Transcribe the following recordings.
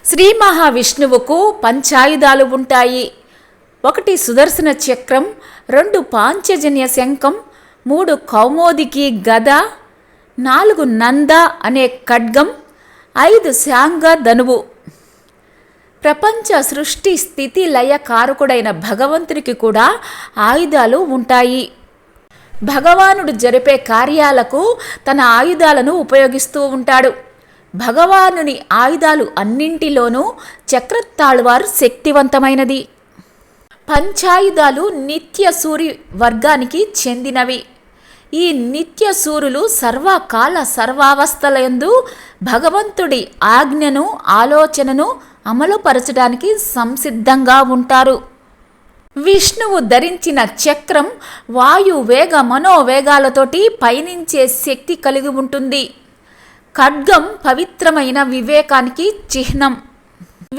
శ్రీ మహావిష్ణువుకు పంచాయుధాలు ఉంటాయి. 1 సుదర్శన చక్రం, 2 పాంచజన్య శంఖం, 3 కౌమోదికి గద, 4 నంద అనే ఖడ్గం, 5 శాంగ ధనువు. ప్రపంచ సృష్టి స్థితి లయ కారకుడైన భగవంతునికి కూడా ఆయుధాలు ఉంటాయి. భగవానుడు జరిపే కార్యాలకు తన ఆయుధాలను ఉపయోగిస్తూ ఉంటాడు. భగవానుని ఆయుధాలు అన్నింటిలోనూ చక్రతాళ్వార్ శక్తివంతమైనది. పంచాయుధాలు నిత్య సూరి వర్గానికి చెందినవి. ఈ నిత్య సూరులు సర్వకాల సర్వావస్థలందు భగవంతుడి ఆజ్ఞను ఆలోచనను అమలుపరచడానికి సంసిద్ధంగా ఉంటారు. విష్ణువు ధరించిన చక్రం వాయు వేగ మనోవేగాలతోటి పయనించే శక్తి కలిగి ఉంటుంది. ఖడ్గం పవిత్రమైన వివేకానికి చిహ్నం.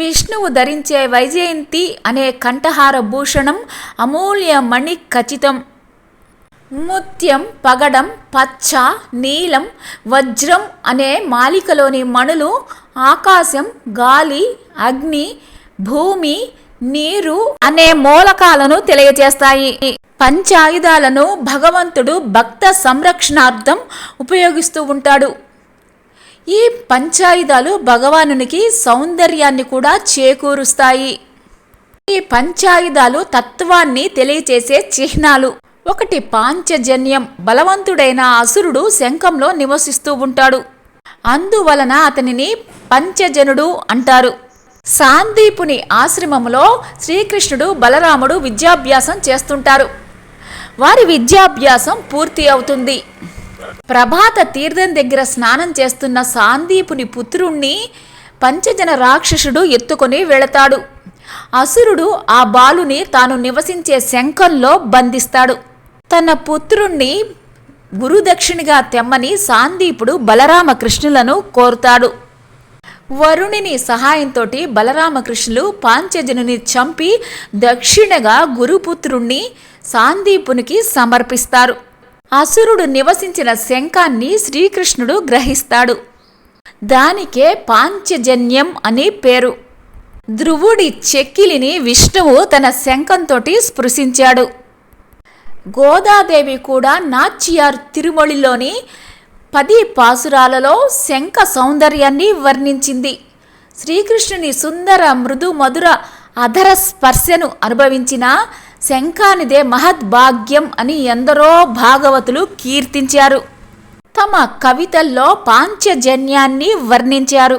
విష్ణువు ధరించే వైజయంతి అనే కంఠహార భూషణం అమూల్య మణి ఖచ్చితం. ముత్యం, పగడం, పచ్చ, నీలం, వజ్రం అనే మాలికలోని మణులు ఆకాశం, గాలి, అగ్ని, భూమి, నీరు అనే మూలకాలను తెలియజేస్తాయి. పంచాయుధాలను భగవంతుడు భక్త సంరక్షణార్థం ఉపయోగిస్తూ ఉంటాడు. ఈ పంచాయుధాలు భగవానునికి సౌందర్యాన్ని కూడా చేకూరుస్తాయి. ఈ పంచాయుధాలు తత్వాన్ని తెలియచేసే చిహ్నాలు. 1 పాంచజన్యం. బలవంతుడైన అసురుడు శంఖంలో నివసిస్తూ ఉంటాడు. అందువలన అతనిని పంచజనుడు అంటారు. సాందీపుని ఆశ్రమంలో శ్రీకృష్ణుడు, బలరాముడు విద్యాభ్యాసం చేస్తుంటారు. వారి విద్యాభ్యాసం పూర్తి అవుతుంది. ప్రభాత తీర్థం దగ్గర స్నానం చేస్తున్న సాందీపుని పుత్రుణ్ణి పంచజన రాక్షసుడు ఎత్తుకొని వెళతాడు. అసురుడు ఆ బాలుని తాను నివసించే శంఖంలో బంధిస్తాడు. తన పుత్రుణ్ణి గురుదక్షిణగా తెమ్మని సాందీపుడు బలరామకృష్ణులను కోరుతాడు. వరుణిని సహాయంతో బలరామకృష్ణులు పాంచజనుని చంపి దక్షిణగా గురుపుత్రుణ్ణి సాందీపునికి సమర్పిస్తారు. అసురుడు నివసించిన శంఖాన్ని శ్రీకృష్ణుడు గ్రహిస్తాడు. దానికే పాంచజన్యం అని పేరు. ధ్రువుడి చెక్కిలిని విష్ణువు తన శంఖంతో స్పృశించాడు. గోదాదేవి కూడా నాచ్యార్ తిరుమొళిలోని 10 పాసురాలలో శంఖ సౌందర్యాన్ని వర్ణించింది. శ్రీకృష్ణుని సుందర మృదు మధుర అధర స్పర్శను అనుభవించిన శంఖానిదే మహద్భాగ్యం అని ఎందరో భాగవతులు కీర్తించారు. తమ కవితల్లో పాంచజన్యాన్ని వర్ణించారు.